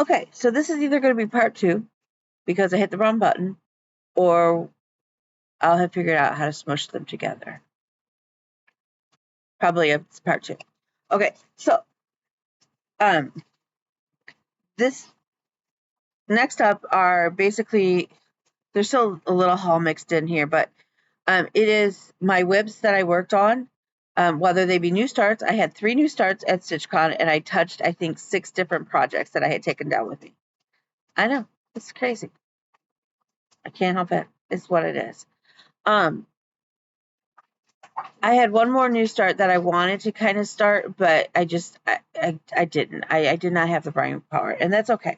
Okay, so this is either going to be part 2 because I hit the wrong button, or I'll have figured out how to smush them together. Probably it's part 2. Okay, so this next up are basically, there's still a little haul mixed in here, but it is my WIBs that I worked on, whether they be new starts. I had 3 new starts at StitchCon, and I touched, I think, 6 different projects that I had taken down with me. I know, it's crazy. I can't help it. It's what it is. I had one more new start that I wanted to kind of start, but I didn't. I did not have the brain power, and that's okay.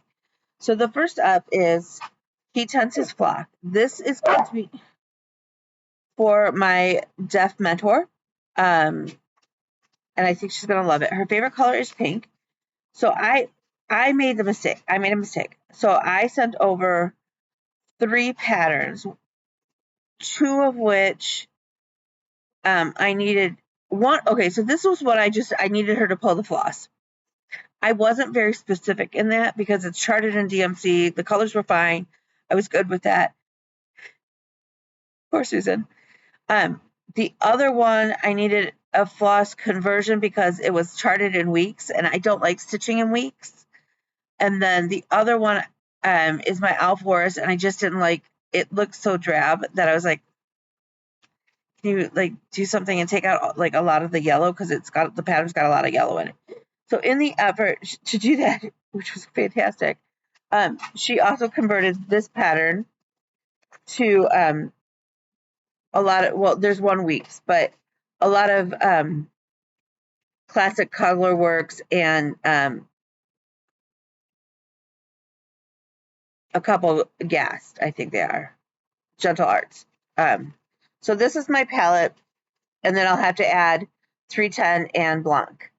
So the first up is He Tends His Flock. This is going to be for my deaf mentor, and I think she's going to love it. Her favorite color is pink. So I made a mistake. So I sent over 3 patterns, 2 of which I needed one. Okay, so this was what I needed her to pull the floss. I wasn't very specific in that because it's charted in DMC. The colors were fine. I was good with that. Poor Susan. The other one, I needed a floss conversion because it was charted in weeks, and I don't like stitching in weeks. And then the other one is my Alforest, and I just didn't like it. Looked so drab that I was like, can you like do something and take out like a lot of the yellow, because the pattern's got a lot of yellow in it. So in the effort to do that, which was fantastic, she also converted this pattern to a lot of, well, there's 1 week's, but a lot of classic color works and a couple gassed, I think they are, gentle arts. So this is my palette, and then I'll have to add 310 and Blanc.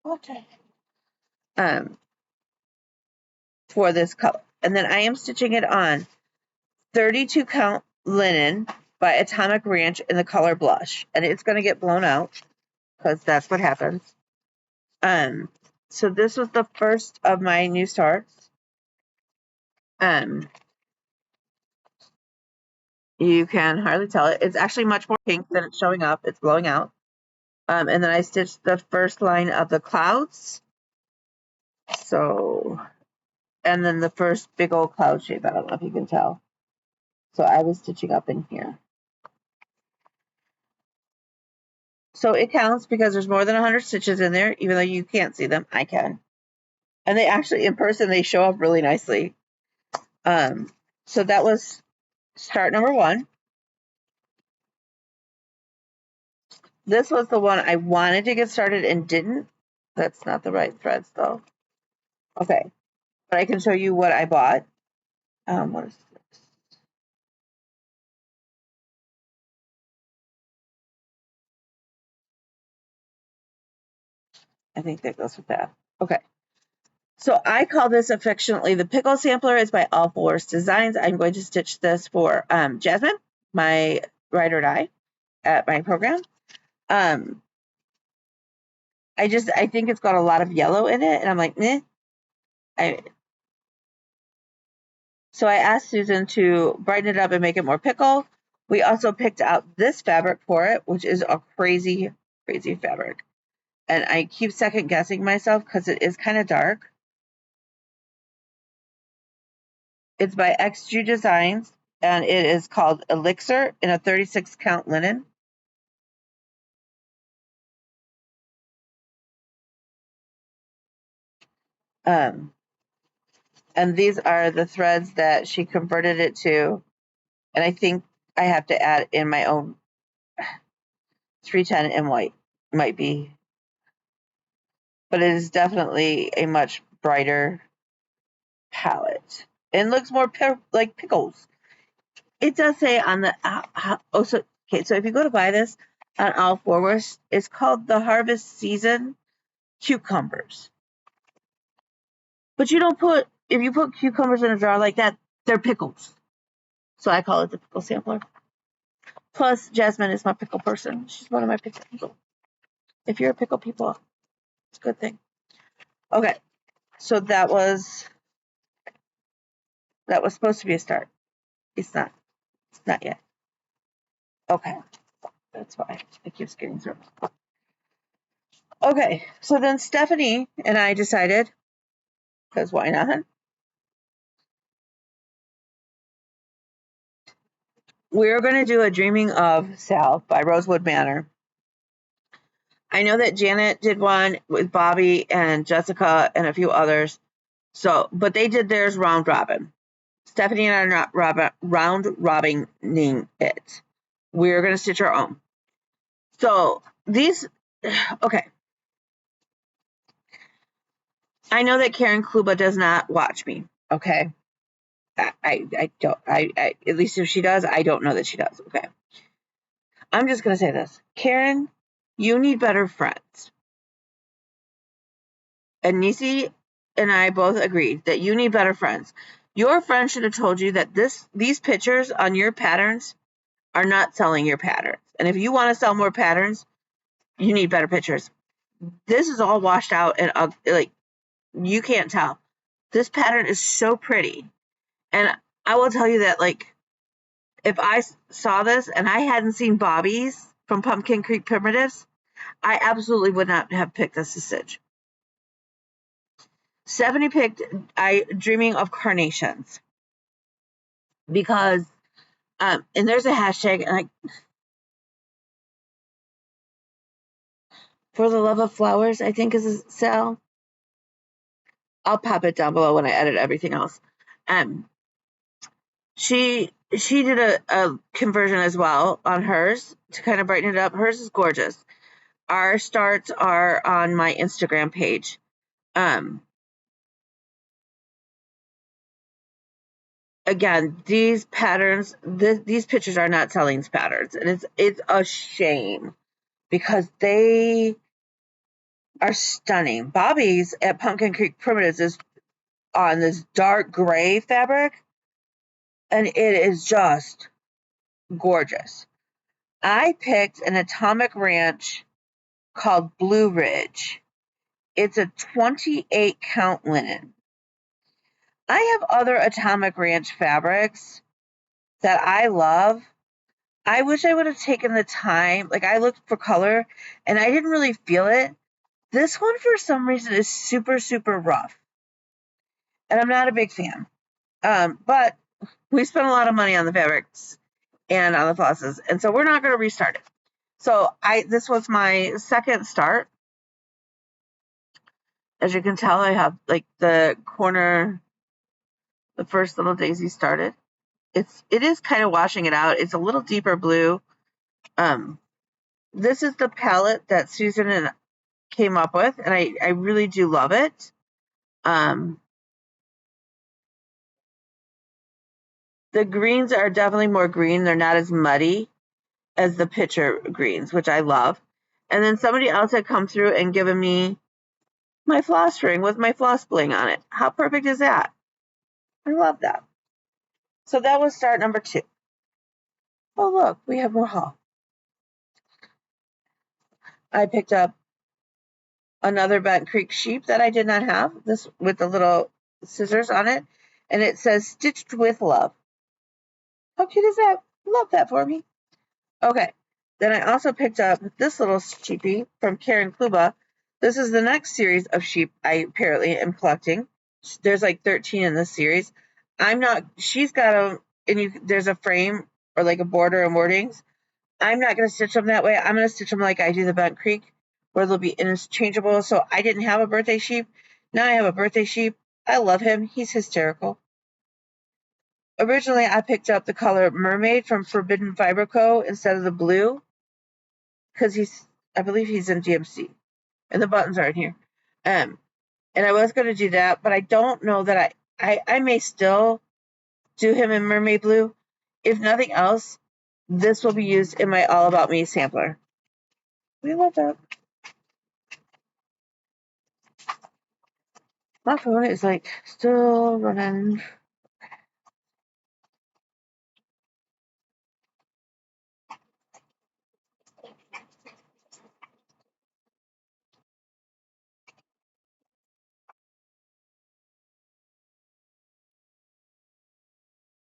Okay. For this color. And then I am stitching it on 32 count linen by Atomic Ranch in the color Blush. And it's going to get blown out because that's what happens. So this was the first of my new starts. You can hardly tell it. It's actually much more pink than it's showing up. It's blowing out. And then I stitched the first line of the clouds. So, and then the first big old cloud shape. I don't know if you can tell. So I was stitching up in here. So it counts because there's more than 100 stitches in there, even though you can't see them. I can. And they actually, in person, they show up really nicely. So that was start number 1. This was the one I wanted to get started and didn't. That's not the right threads, though. Okay. But I can show you what I bought. What is this? I think that goes with that. Okay. So I call this affectionately the pickle sampler. It's by All Forest Designs. I'm going to stitch this for Jasmine, my ride or die at my program. I think it's got a lot of yellow in it, and I'm like, meh. So I asked Susan to brighten it up and make it more pickle. We also picked out this fabric for it, which is a crazy, crazy fabric. And I keep second guessing myself because it is kind of dark. It's by XG Designs, and it is called Elixir in a 36 count linen. And these are the threads that she converted it to. And I think I have to add in my own 310 in white. Might be. But it is definitely a much brighter palette. And looks more like pickles. It does say on the so if you go to buy this on All Forest, it's called the Harvest Season Cucumbers. But you don't put, if you put cucumbers in a jar like that, they're pickles. So I call it the pickle sampler. Plus, Jasmine is my pickle person. She's one of my pickle people. If you're a pickle people, it's a good thing. Okay, so that was supposed to be a start. It's not. It's not yet. Okay, that's why it keeps getting through. Okay, so then Stephanie and I decided, because why not? We're going to do a Dreaming of Sal by Rosewood Manor. I know that Janet did one with Bobby and Jessica and a few others. So, but they did theirs round robin. Stephanie and I are not round robining it. We're going to stitch our own. So these, okay. I know that Karen Kluba does not watch me. Okay. I don't, at least if she does, I don't know that she does. Okay. I'm just going to say this. Karen, you need better friends. And Nisi and I both agreed that you need better friends. Your friend should have told you that these pictures on your patterns are not selling your patterns. And if you want to sell more patterns, you need better pictures. This is all washed out and like you can't tell. This pattern is so pretty. And I will tell you that like if I saw this and I hadn't seen Bobby's from Pumpkin Creek Primitives, I absolutely would not have picked this to stitch. Stephanie picked Dreaming of Carnations because and there's a hashtag and For the Love of Flowers, I think is a sell. I'll pop it down below when I edit everything else. She did a conversion as well on hers to kind of brighten it up. Hers is gorgeous. Our starts are on my Instagram page. Again, these patterns, these pictures are not selling patterns, and it's a shame because they are stunning. Bobby's at Pumpkin Creek Primitives is on this dark gray fabric, and it is just gorgeous. I picked an Atomic Ranch called Blue Ridge. It's a 28 count linen. I have other Atomic Ranch fabrics that I love. I wish I would have taken the time. Like I looked for color and I didn't really feel it. This one for some reason is super, super rough. And I'm not a big fan. But we spent a lot of money on the fabrics and on the flosses. And so we're not going to restart it. So this was my second start. As you can tell, I have like the corner, the first little daisy started. It is kind of washing it out. It's a little deeper blue. This is the palette that Susan and came up with, and I really do love it. The greens are definitely more green. They're not as muddy as the picture greens, which I love. And then somebody else had come through and given me my floss ring with my floss bling on it. How perfect is that? I love that. So that was start number 2. Oh, look, we have more haul. I picked up another Bent Creek sheep that I did not have, this with the little scissors on it, and it says Stitched with Love. How cute is that? Love that for me. Okay, then I also picked up this little sheepy from Karen Kluba. This is the next series of sheep I apparently am collecting. There's like 13 in this series. She's got them, and there's a frame or like a border and wordings. I'm not going to stitch them that way. I'm going to stitch them like I do the Bent Creek, where they'll be interchangeable. So I didn't have a birthday sheep. Now I have a birthday sheep. I love him. He's hysterical. Originally, I picked up the color Mermaid from Forbidden Fiber Co. instead of the blue because I believe he's in DMC, and the buttons are in here. And I was going to do that, but I don't know that I may still do him in Mermaid Blue. If nothing else, this will be used in my All About Me sampler. We love that. My phone is like still running.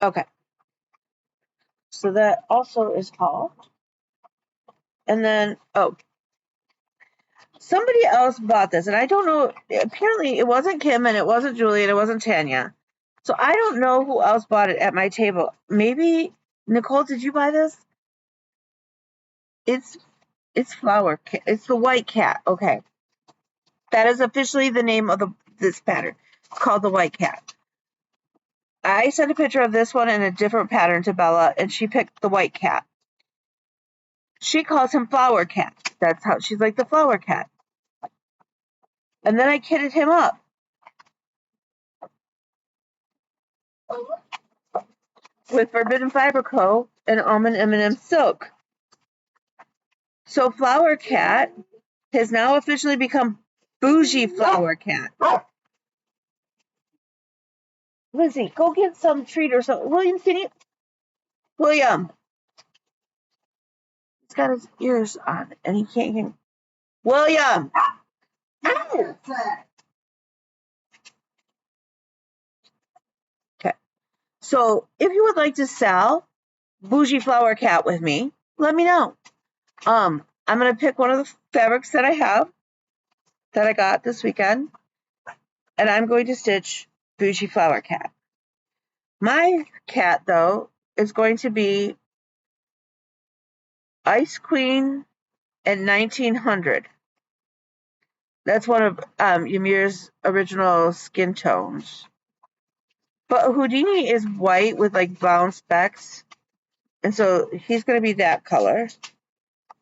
Okay. So that also is all. And then, oh, somebody else bought this, and I don't know. Apparently, it wasn't Kim, and it wasn't Julie, and it wasn't Tanya. So I don't know who else bought it at my table. Maybe Nicole, did you buy this? It's flower. It's the white cat. Okay, that is officially the name of this pattern. It's called the white cat. I sent a picture of this one in a different pattern to Bella, and she picked the white cat. She calls him Flower Cat. That's how she's like the Flower Cat. And then I kitted him up with Forbidden Fiber Co. and Almond M&M Silk. So Flower Cat has now officially become Bougie Flower Cat. Lizzie, go get some treat or something. William, can you? William. He's got his ears on and he can't hear. William! Okay. So if you would like to sell Bougie Flower Cat with me, let me know. I'm going to pick one of the fabrics that I have that I got this weekend, and I'm going to stitch Bougie Flower Cat. My cat, though, is going to be Ice Queen in 1900. That's one of Ymir's original skin tones. But Houdini is white with like brown specks, and so he's going to be that color.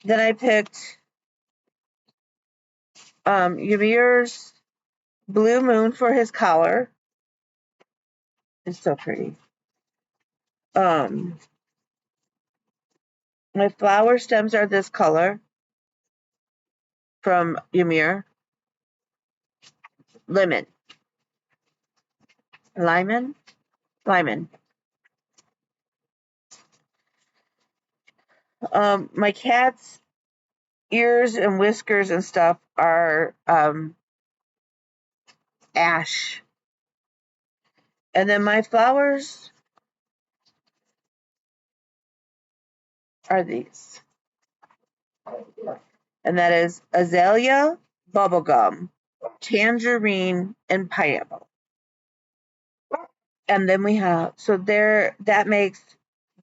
Then I picked Ymir's Blue Moon for his collar. It's so pretty. My flower stems are this color from Ymir. Lemon. Lyman? Lyman. My cat's ears and whiskers and stuff are ash. And then my flowers are these. And that is azalea, bubblegum, tangerine, and pineapple. And then we have, so there, that makes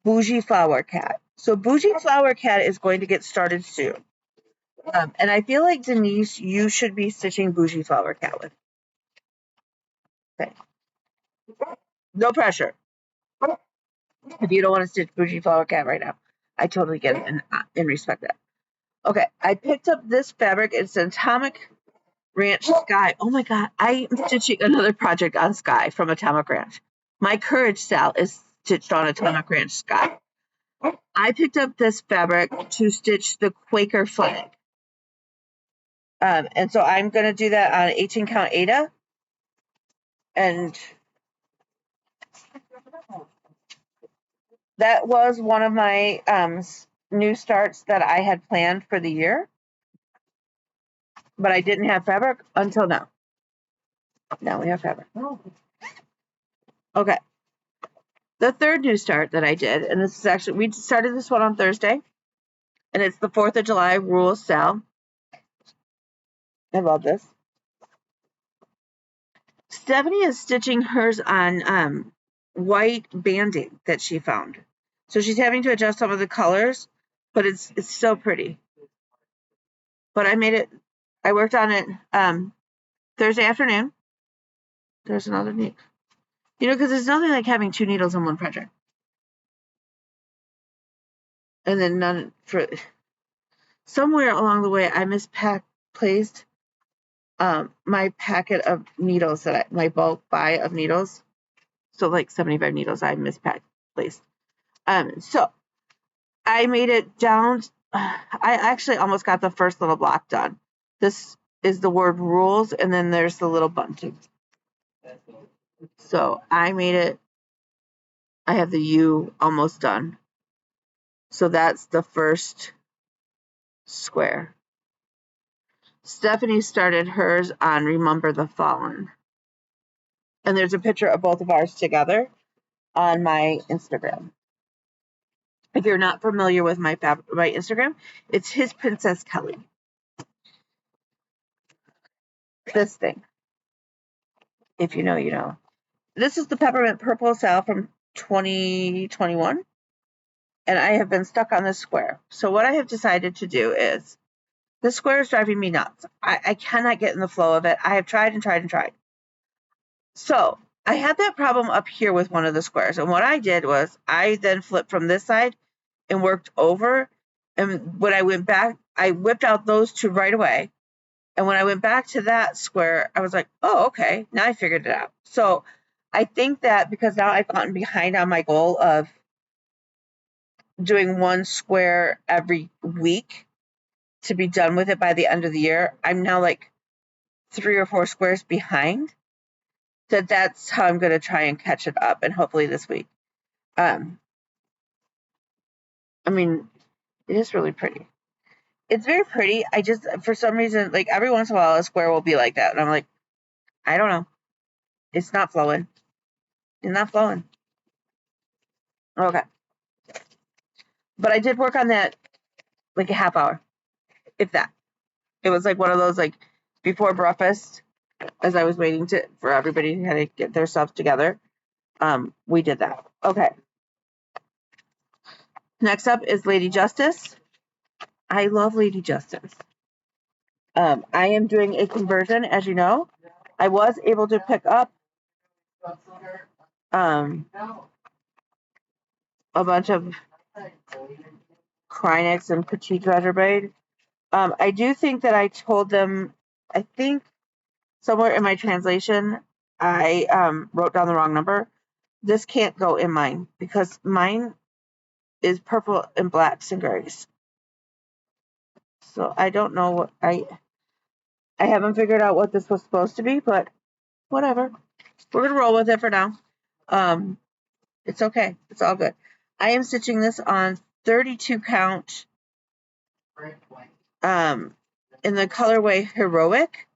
Bougie Flower Cat. So Bougie Flower Cat is going to get started soon. And I feel like, Denise, you should be stitching Bougie Flower Cat with. Okay. No pressure. If you don't want to stitch Bougie Flower Cat right now, I totally get it and respect that. Okay, I picked up this fabric. It's an Atomic Ranch Sky. Oh my God, I am stitching another project on Sky from Atomic Ranch. My Courage Sal is stitched on Atomic Ranch Sky. I picked up this fabric to stitch the Quaker flag. And so I'm going to do that on 18 count Ada. And that was one of my new starts that I had planned for the year. But I didn't have fabric until now. Now we have fabric. Okay. The third new start that I did, and this is actually, we started this one on Thursday, and it's the 4th of July rules sale. I love this. Stephanie is stitching hers on white banding that she found. So she's having to adjust some of the colors, but it's so pretty. But I worked on it Thursday afternoon. There's another needle. Because there's nothing like having 2 needles on one project. And then none for somewhere along the way I misplaced my packet of needles my bulk buy of needles. So like 75 needles I misplaced. So I made it down. I actually almost got the first little block done. This is the word rules, and then there's the little bunting. So I made it. I have the U almost done. So that's the first square. Stephanie started hers on Remember the Fallen. And there's a picture of both of ours together. on my Instagram. If you're not familiar with my Instagram, it's his Princess Kelly. This thing, if you know, you know. This is the peppermint purple sale from 2021, and I have been stuck on this square. So what I have decided to do is, this square is driving me nuts. I cannot get in the flow of it. I have tried and tried and tried. So I had that problem up here with one of the squares, and what I did was I then flipped from this side and worked over, and when I went back, I whipped out those two right away. And when I went back to that square, I was like, oh, okay, now I figured it out. So I think that because now I've gotten behind on my goal of doing one square every week to be done with it by the end of the year, I'm now like 3 or 4 squares behind. That's how I'm going to try and catch it up, and hopefully this week. I mean, it is really pretty. It's very pretty. I just, for some reason, like every once in a while, a square will be like that, and I'm like, I don't know. It's not flowing. It's not flowing. Okay. But I did work on that like a half hour, if that. It was like one of those like before breakfast, as I was waiting for everybody to kind of get their stuff together. We did that. Okay. Next up is Lady Justice. I love Lady Justice. I am doing a conversion, as you know. I was able to pick up a bunch of Krynex and Petite Treasure Braid. I do think that I told them, I think somewhere in my translation, I wrote down the wrong number. This can't go in mine because mine is purple and blacks and grays. So I don't know what I haven't figured out what this was supposed to be, but whatever. We're gonna roll with it for now. It's okay. It's all good. I am stitching this on 32 count in the colorway Heroic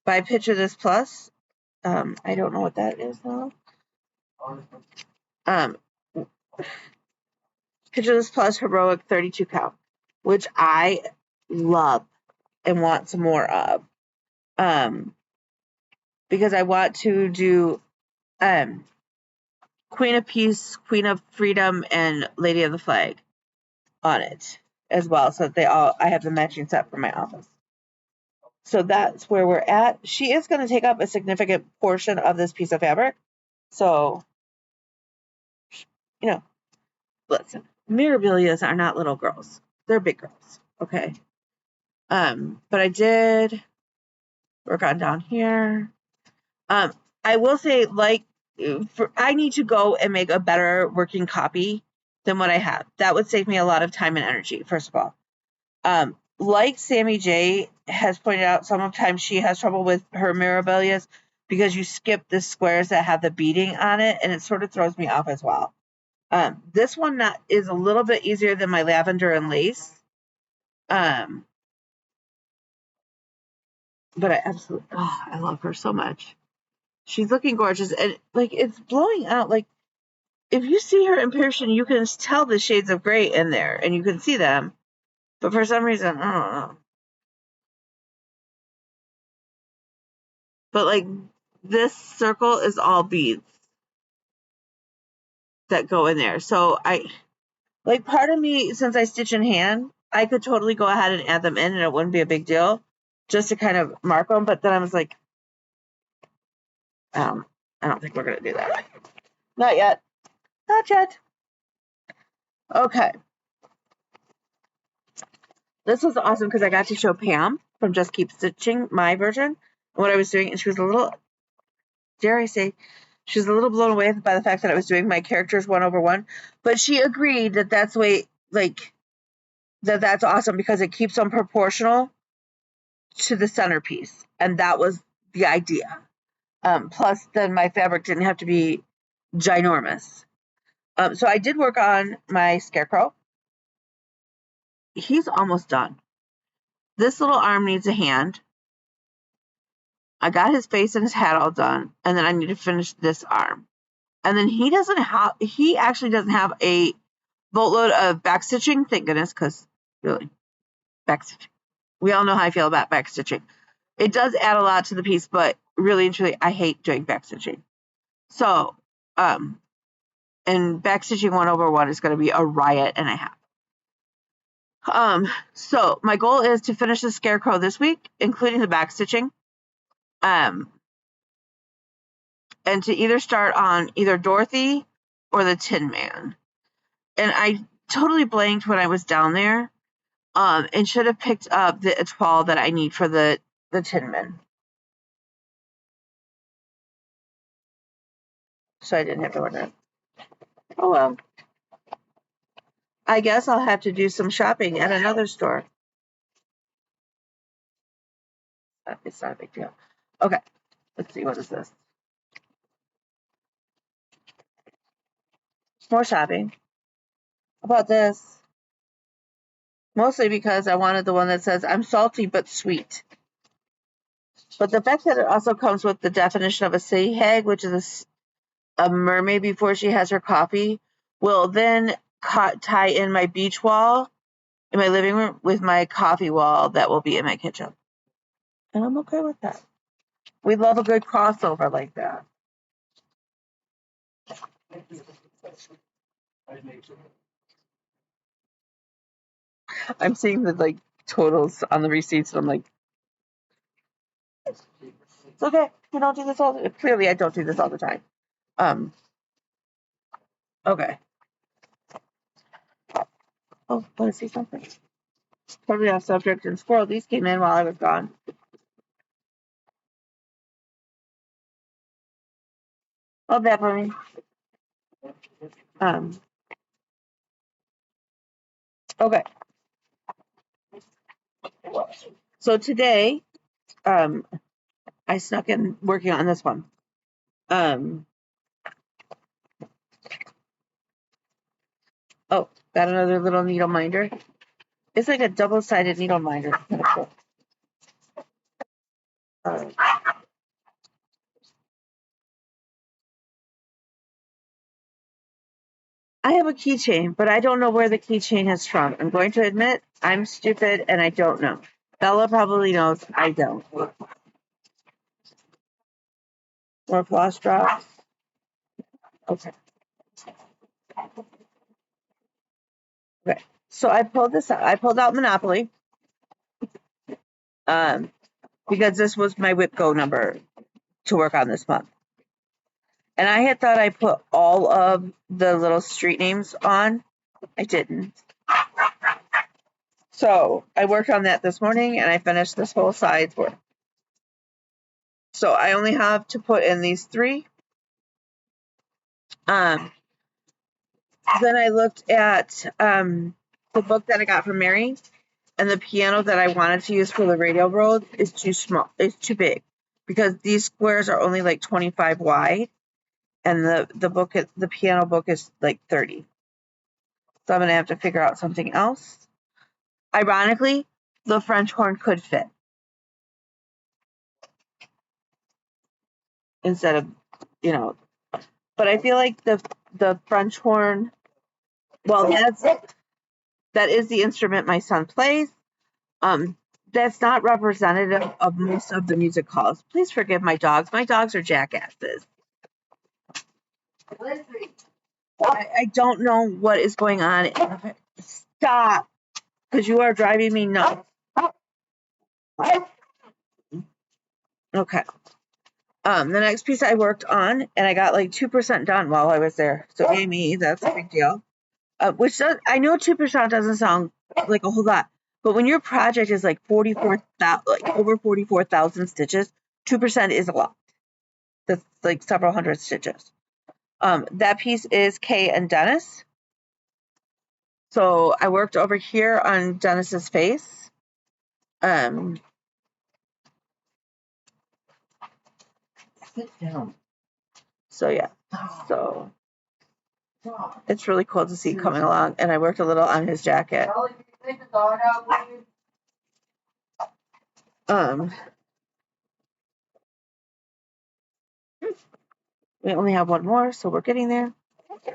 by Picture This Plus. I don't know what that is though. Picture This Plus Heroic 32 count, which I love and want some more of. Because I want to do Queen of Peace, Queen of Freedom, and Lady of the Flag on it as well. So that I have the matching set for my office. So that's where we're at. She is going to take up a significant portion of this piece of fabric. So, you know, listen, Mirabilias are not little girls. They're big girls. Okay. But I did work on down here. I will say, like, I need to go and make a better working copy than what I have. That would save me a lot of time and energy, first of all. Like Sammy J has pointed out, sometimes she has trouble with her Mirabilias because you skip the squares that have the beading on it, and it sort of throws me off as well. This one is a little bit easier than my lavender and lace. But I absolutely, I love her so much. She's looking gorgeous, and like it's blowing out. Like if you see her in person, you can tell the shades of gray in there, and you can see them. But for some reason, I don't know. But like this circle is all beads that go in there. So part of me, since I stitch in hand, I could totally go ahead and add them in, and it wouldn't be a big deal, just to kind of mark them. But then I was like, I don't think we're gonna do that. Not yet. Not yet. Okay. This was awesome because I got to show Pam from Just Keep Stitching my version and what I was doing, and she was a little, dare I say, she was a little blown away by the fact that I was doing my characters 1/1, but she agreed that that's the way, like, that's awesome because it keeps them proportional to the centerpiece, and that was the idea. Plus, then my fabric didn't have to be ginormous. So I did work on my scarecrow. He's almost done. This little arm needs a hand. I got his face and his hat all done, and then I need to finish this arm. And then he actually doesn't have a boatload of backstitching. Thank goodness, because really, backstitching. We all know how I feel about backstitching. It does add a lot to the piece, but really and truly, I hate doing backstitching. So, and backstitching 1/1 is going to be a riot and a half. So my goal is to finish the scarecrow this week, including the backstitching. And to either start on either Dorothy or the Tin Man. And I totally blanked when I was down there. And should have picked up the etoile that I need for the Tin Man. So I didn't have to order it. Oh well. I guess I'll have to do some shopping at another store. It's not a big deal. Okay, let's see, what is this? More shopping. How about this? Mostly because I wanted the one that says, I'm salty but sweet. But the fact that it also comes with the definition of a sea hag, which is a mermaid before she has her coffee, will then tie in my beach wall in my living room with my coffee wall that will be in my kitchen. And I'm okay with that. We love a good crossover like that. I'm seeing the totals on the receipts, and I'm like, it's okay. We don't do this all. Clearly, I don't do this all the time. Okay. Oh, want to see something? Totally off subject. And squirrel, these came in while I was gone. Love that for me. Okay. So today, I snuck in working on this one. Oh, got another little needle minder. It's like a double-sided needle minder. Kind of cool. I have a keychain, but I don't know where the keychain is from. I'm going to admit I'm stupid and I don't know. Bella probably knows. I don't. More floss drops. Okay. Okay. So I pulled this out. I pulled out Monopoly. Because this was my whip go number to work on this month. And I had thought I put all of the little street names on. I didn't. So I worked on that this morning and I finished this whole side's work. So I only have to put in these 3. Then I looked at the book that I got from Mary, and the piano that I wanted to use for the radio road is too small. It's too big because these squares are only like 25 wide, and the piano book is like 30. So I'm gonna have to figure out something else. Ironically, the French horn could fit instead of, but I feel like the French horn. Well, that is the instrument my son plays. That's not representative of most of the music halls. Please forgive my dogs. My dogs are jackasses. I don't know what is going on. Stop, because you are driving me nuts. Okay. The next piece I worked on, and I got like 2% done while I was there. So Amy, that's a big deal. I know 2% doesn't sound like a whole lot, but when your project is like 44,000, like over 44,000 stitches, 2% is a lot. That's like several hundred stitches. That piece is Kay and Dennis. So I worked over here on Dennis's face. Sit down. So yeah, so it's really cool to see coming along, and I worked a little on his jacket. We only have one more, so we're getting there.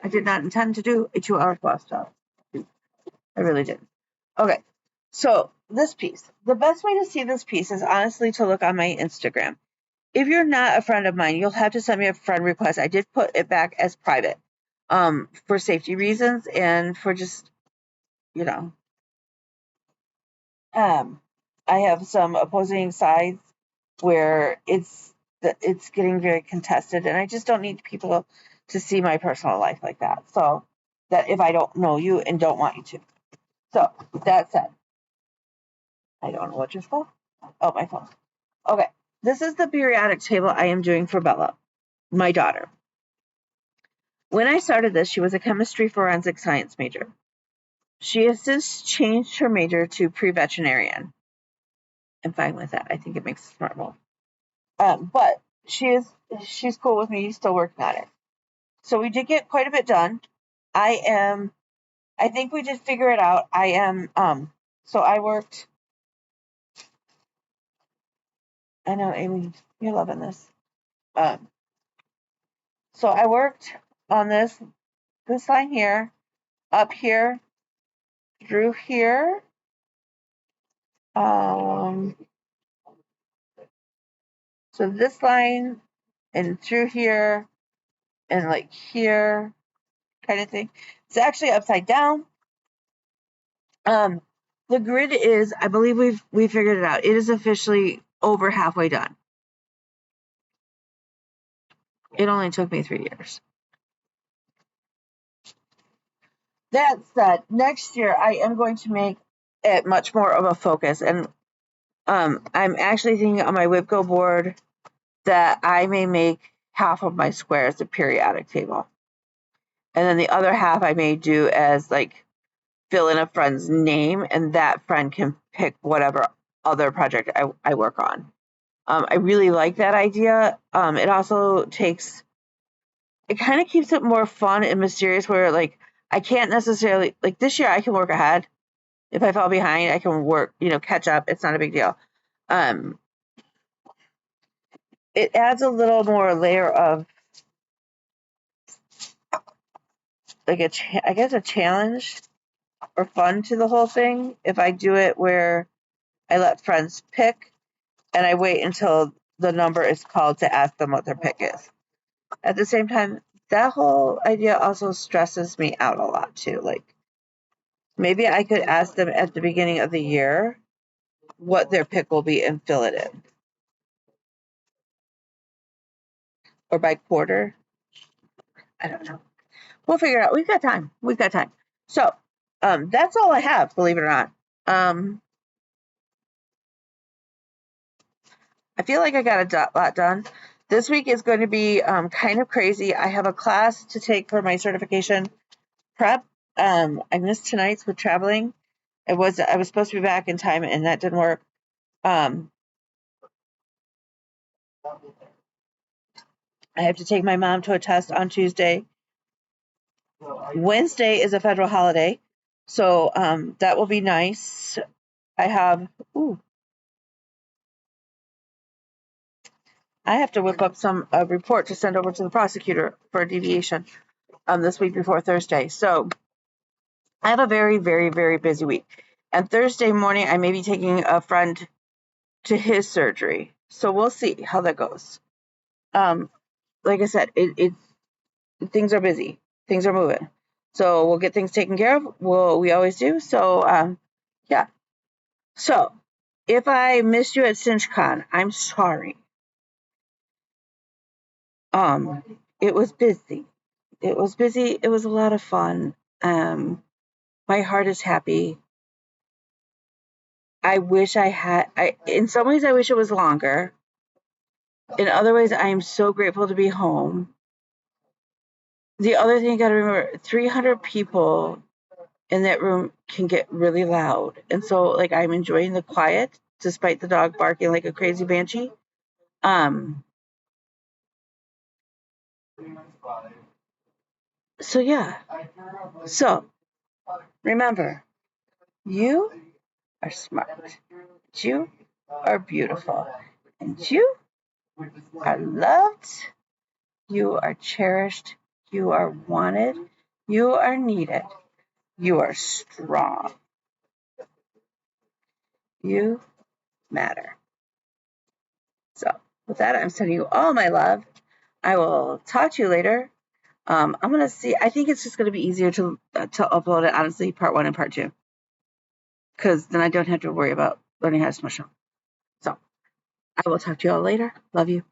I did not intend to do a 2-hour floss job. I really didn't. Okay, so this piece. The best way to see this piece is honestly to look on my Instagram. If you're not a friend of mine, you'll have to send me a friend request. I did put it back as private, for safety reasons and for just, you know, I have some opposing sides where it's getting very contested, and I just don't need people to see my personal life like that. So that if I don't know you and don't want you to. So that said, I don't know what your phone. Oh, my phone. Okay, this is the periodic table I am doing for Bella, my daughter. When I started this, she was a chemistry forensic science major. She has since changed her major to pre-veterinarian. I'm fine with that. I think it makes a smart move. But she's cool with me still working on it. So we did get quite a bit done. I think we did figure it out. So I worked. I know, Amy, you're loving this. Um, so I worked on this line here, up here, through here, so this line and through here and like here kind of thing. It's actually upside down. Um, the grid is, I believe we figured it out. It is officially over halfway done. It only took me 3 years. That said, next year I am going to make it much more of a focus, and I'm actually thinking on my Whipco board that I may make half of my squares a periodic table, and then the other half I may do as like fill in a friend's name, and that friend can pick whatever other project I work on. I really like that idea. It also it kind of keeps it more fun and mysterious where like I can't necessarily, like this year I can work ahead. If I fall behind, I can work, catch up. It's not a big deal. Um, it adds a little more layer of like I guess a challenge or fun to the whole thing if I do it where I let friends pick and I wait until the number is called to ask them what their pick is. At the same time, that whole idea also stresses me out a lot too. Like maybe I could ask them at the beginning of the year what their pick will be and fill it in. Or by quarter. I don't know. We'll figure it out. We've got time. So, that's all I have, believe it or not. I feel like I got a lot done. This week is going to be kind of crazy. I have a class to take for my certification prep. I missed tonight's with traveling. I was supposed to be back in time, and that didn't work. I have to take my mom to a test on Tuesday. Wednesday is a federal holiday, so that will be nice. I have to whip up some report to send over to the prosecutor for a deviation this week before Thursday. So I have a very, very, very busy week. And Thursday morning, I may be taking a friend to his surgery. So we'll see how that goes. Like I said, things are busy. Things are moving. So we'll get things taken care of. We always do. So, yeah. So if I missed you at stitchcon, I'm sorry. It was busy. It was a lot of fun. My heart is happy. I wish in some ways I wish it was longer. In other ways, I am so grateful to be home. The other thing you gotta remember, 300 people in that room can get really loud. And so like I'm enjoying the quiet despite the dog barking like a crazy banshee. So yeah. So remember, you are smart. You are beautiful. And you are loved You are cherished. You are wanted. You are needed. You are strong. You matter. So with that, I'm sending you all my love. I will talk to you later. I'm going to see. I think it's just going to be easier to upload it, honestly, part 1 and part 2. Because then I don't have to worry about learning how to smush them. So I will talk to you all later. Love you.